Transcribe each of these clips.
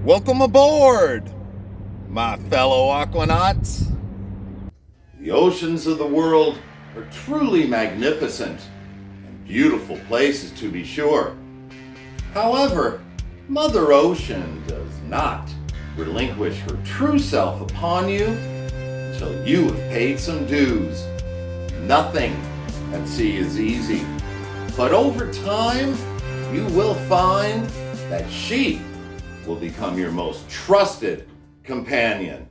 Welcome aboard, my fellow aquanauts. The oceans of the world are truly magnificent and beautiful places to be sure. However, Mother Ocean does not relinquish her true self upon you until you have paid some dues. Nothing at sea is easy, but over time, you will find that she will become your most trusted companion.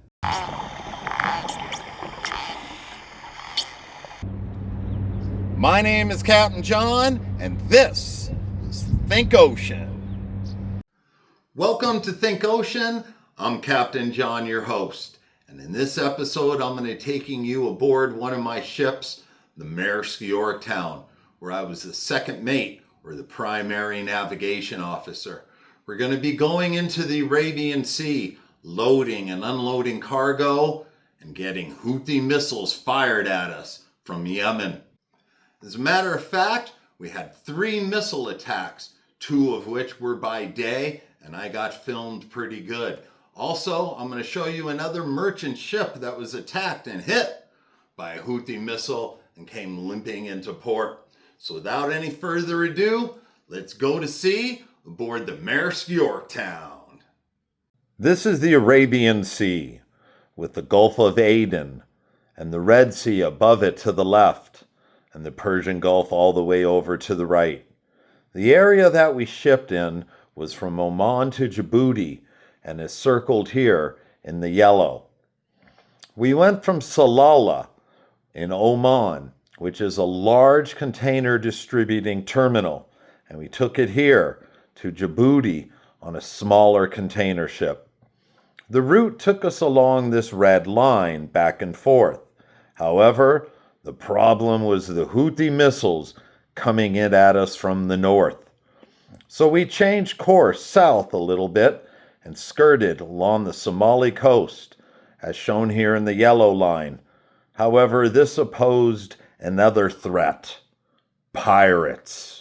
My name is Captain John, and this is Think Ocean. Welcome to Think Ocean. I'm Captain John, your host. And in this episode, I'm going to be taking you aboard one of my ships, the Maersk Yorktown, where I was the second mate or the primary navigation officer. We're going to be going into the Arabian Sea, loading and unloading cargo and getting Houthi missiles fired at us from Yemen. As a matter of fact, we had 3 missile attacks, 2 of which were by day, and I got filmed pretty good. Also, I'm going to show you another merchant ship that was attacked and hit by a Houthi missile and came limping into port. So without any further ado, let's go to sea aboard the Maersk Yorktown. This is the Arabian Sea, with the Gulf of Aden and the Red Sea above it to the left, and the Persian Gulf all the way over to the right. The area that we shipped in was from Oman to Djibouti and is circled here in the yellow. We went from Salalah in Oman, which is a large container distributing terminal, and we took it here to Djibouti on a smaller container ship. The route took us along this red line back and forth. However, the problem was the Houthi missiles coming in at us from the north. So we changed course south a little bit and skirted along the Somali coast, as shown here in the yellow line. However, this opposed another threat: pirates.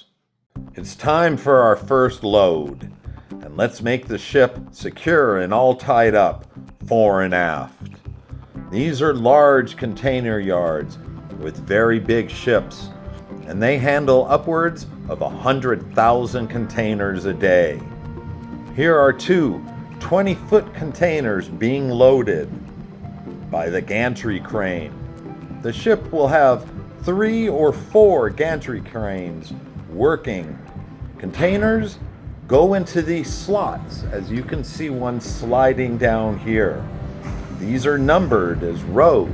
It's time for our first load, and let's make the ship secure and all tied up, fore and aft. These are large container yards with very big ships, and they handle upwards of 100,000 containers a day. Here are 2 20-foot containers being loaded by the gantry crane. The ship will have 3 or 4 gantry cranes working. Containers go into these slots, as you can see one sliding down here. These are numbered as rows,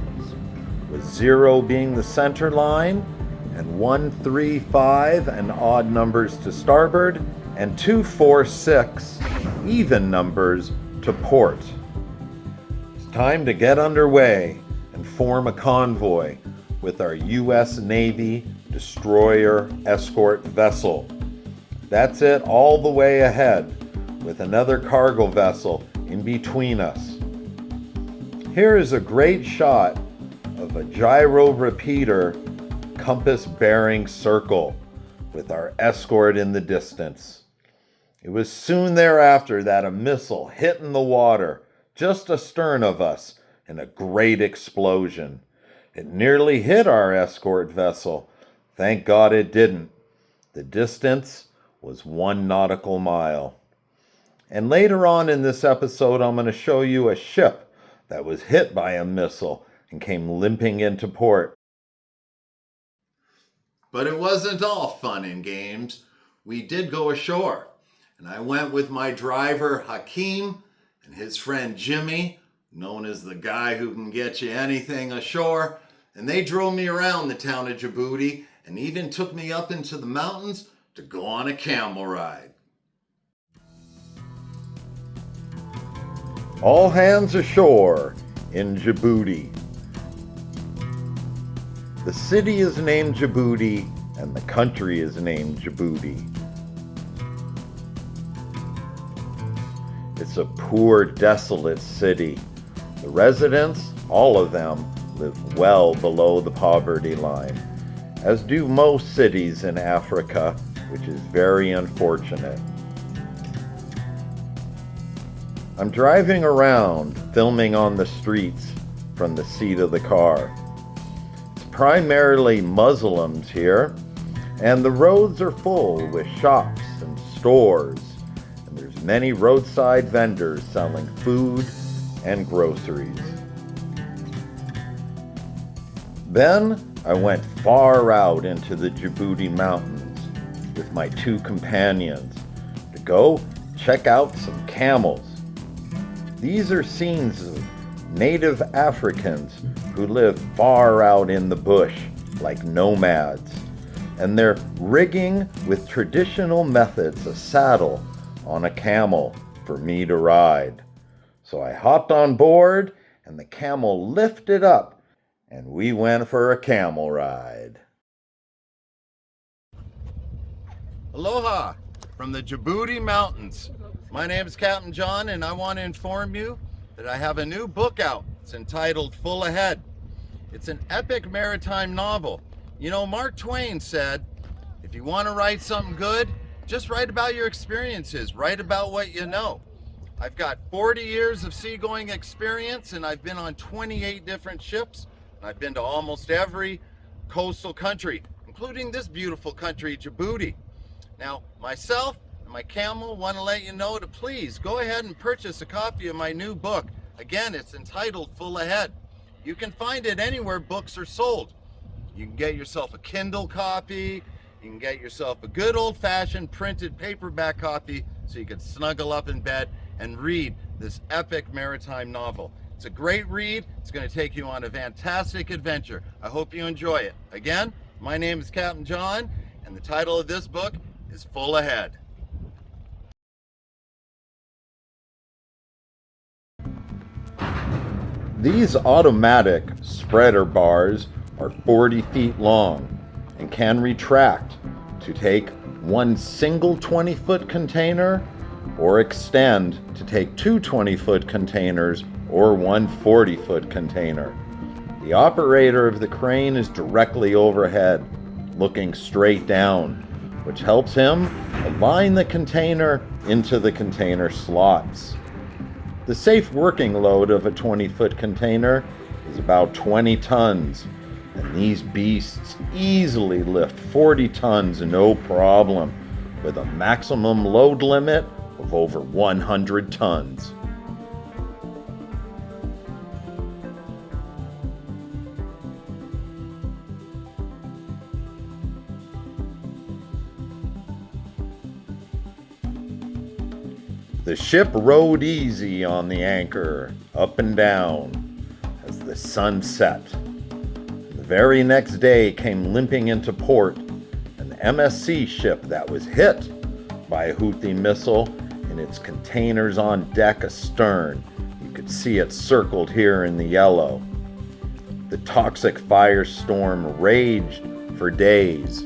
with 0 being the center line, and 1, 3, 5, and odd numbers to starboard, and 2, 4, 6, even numbers to port. It's time to get underway and form a convoy with our U.S. Navy destroyer escort vessel. That's it all the way ahead, with another cargo vessel in between us. Here is a great shot of a gyro repeater compass bearing circle with our escort in the distance. It was soon thereafter that a missile hit in the water just astern of us in a great explosion. It nearly hit our escort vessel. Thank God it didn't. The distance was 1 nautical mile. And later on in this episode, I'm going to show you a ship that was hit by a missile and came limping into port. But it wasn't all fun and games. We did go ashore, and I went with my driver Hakeem and his friend Jimmy, known as the guy who can get you anything ashore, and they drove me around the town of Djibouti and even took me up into the mountains to go on a camel ride. All hands ashore in Djibouti. The city is named Djibouti, and the country is named Djibouti. It's a poor, desolate city. The residents, all of them, live well below the poverty line, as do most cities in Africa, which is very unfortunate. I'm driving around, filming on the streets from the seat of the car. It's primarily Muslims here, and the roads are full with shops and stores, and there's many roadside vendors selling food and groceries. Then I went far out into the Djibouti mountains with my two companions to go check out some camels. These are scenes of native Africans who live far out in the bush like nomads, and they're rigging with traditional methods a saddle on a camel for me to ride. So I hopped on board and the camel lifted up and we went for a camel ride. Aloha from the Djibouti Mountains. My name is Captain John, and I want to inform you that I have a new book out. It's entitled Full Ahead. It's an epic maritime novel. You know, Mark Twain said, if you want to write something good, just write about your experiences, write about what you know. I've got 40 years of seagoing experience, and I've been on 28 different ships, and I've been to almost every coastal country, including this beautiful country, Djibouti. Now, myself and my camel want to let you know to please go ahead and purchase a copy of my new book. Again, it's entitled Full Ahead. You can find it anywhere books are sold. You can get yourself a Kindle copy. You can get yourself a good old-fashioned printed paperback copy so you can snuggle up in bed and read this epic maritime novel. It's a great read. It's going to take you on a fantastic adventure. I hope you enjoy it. Again, my name is Captain John, and the title of this book is Full Ahead. These automatic spreader bars are 40 feet long and can retract to take one single 20-foot container or extend to take two 20-foot containers or one 40-foot container. The operator of the crane is directly overhead, looking straight down, which helps him align the container into the container slots. The safe working load of a 20-foot container is about 20 tons, and these beasts easily lift 40 tons no problem, with a maximum load limit of over 100 tons. The ship rode easy on the anchor, up and down, as the sun set. The very next day came limping into port an MSC ship that was hit by a Houthi missile and its containers on deck astern. You could see it circled here in the yellow. The toxic firestorm raged for days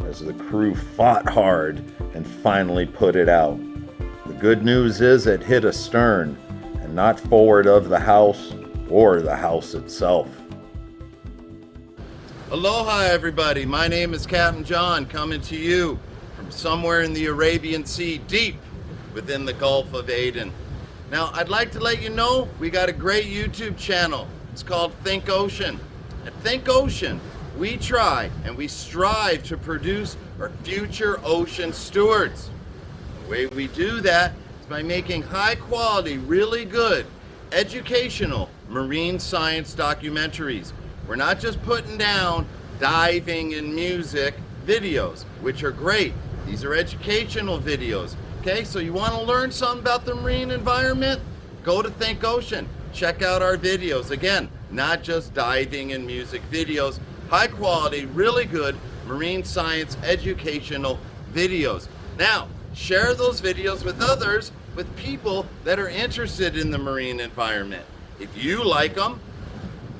as the crew fought hard and finally put it out. The good news is it hit astern and not forward of the house or the house itself. Aloha everybody, my name is Captain John, coming to you from somewhere in the Arabian Sea, deep within the Gulf of Aden. Now I'd like to let you know we got a great YouTube channel. It's called Think Ocean. At Think Ocean, we try and we strive to produce our future ocean stewards. The way we do that is by making high quality, really good, educational marine science documentaries. We're not just putting down diving and music videos, which are great. These are educational videos. Okay, so you want to learn something about the marine environment? Go to Think Ocean. Check out our videos. Again, not just diving and music videos, high quality, really good marine science educational videos. Now, share those videos with others, with people that are interested in the marine environment. If you like them,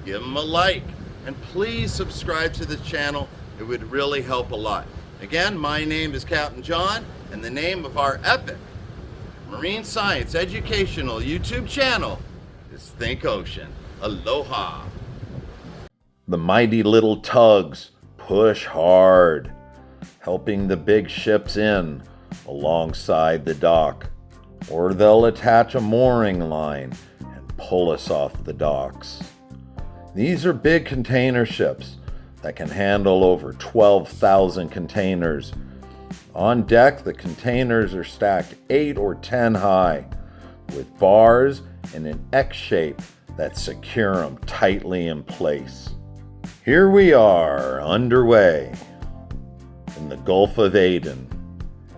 give them a like. And please subscribe to the channel. It would really help a lot. Again, my name is Captain John, and the name of our epic marine science educational YouTube channel is Think Ocean. Aloha. The mighty little tugs push hard, helping the big ships in alongside the dock. or they'll attach a mooring line and pull us off the docks. These are big container ships that can handle over 12,000 containers. On deck, the containers are stacked 8 or 10 high, with bars in an X shape that secure them tightly in place. Here we are, underway in the Gulf of Aden,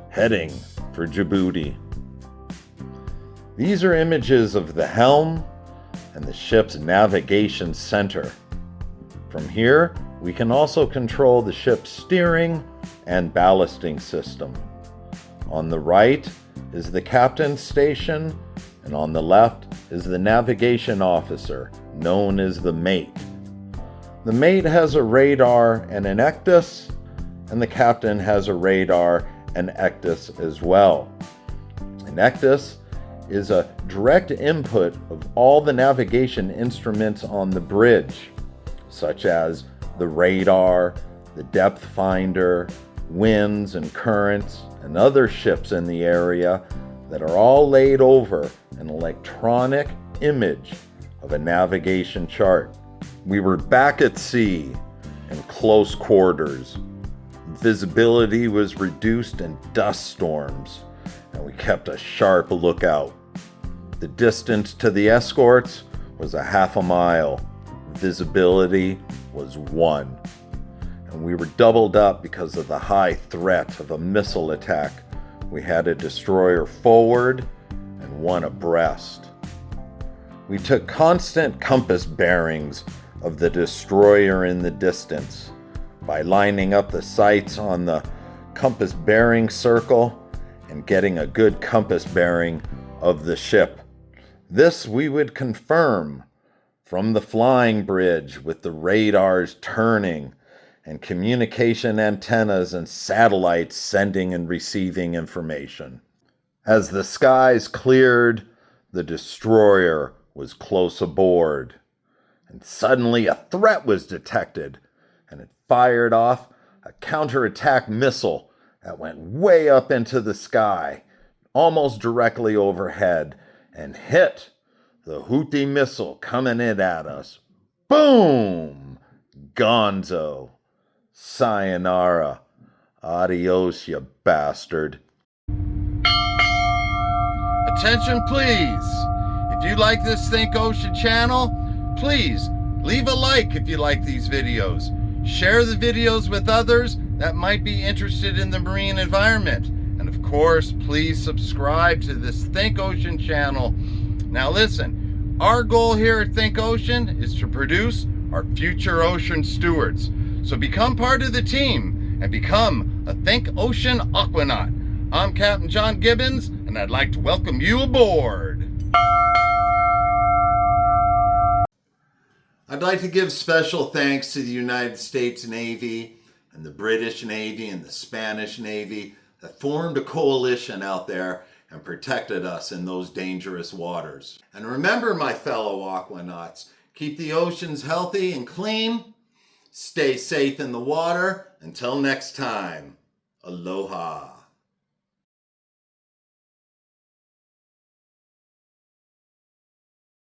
heading for Djibouti. These are images of the helm and the ship's navigation center. From here, we can also control the ship's steering and ballasting system. On the right is the captain's station, and on the left is the navigation officer, known as the mate. The mate has a radar and an ectus, and the captain has a radar and ectus as well. An ectus is a direct input of all the navigation instruments on the bridge, such as the radar, the depth finder, winds and currents, and other ships in the area that are all laid over an electronic image of a navigation chart. We were back at sea in close quarters. Visibility was reduced in dust storms, and we kept a sharp lookout. The distance to the escorts was a half a mile. Visibility was 1. And we were doubled up because of the high threat of a missile attack. We had a destroyer forward and one abreast. We took constant compass bearings of the destroyer in the distance by lining up the sights on the compass bearing circle and getting a good compass bearing of the ship. This we would confirm from the flying bridge with the radars turning and communication antennas and satellites sending and receiving information. As the skies cleared, the destroyer was close aboard, and suddenly a threat was detected, and it fired off a counterattack missile that went way up into the sky, almost directly overhead, and hit the Houthi missile coming in at us. Boom! Gonzo. Sayonara. Adios, you bastard. Attention, please. If you like this Think Ocean channel, please leave a like if you like these videos. Share the videos with others that might be interested in the marine environment. And of course, please subscribe to this Think Ocean channel. Now listen, our goal here at Think Ocean is to produce our future ocean stewards. So become part of the team and become a Think Ocean Aquanaut. I'm Captain John Gibbons, and I'd like to welcome you aboard. I'd like to give special thanks to the United States Navy and the British Navy and the Spanish Navy that formed a coalition out there and protected us in those dangerous waters. And remember, my fellow aquanauts, keep the oceans healthy and clean. Stay safe in the water. Until next time, aloha.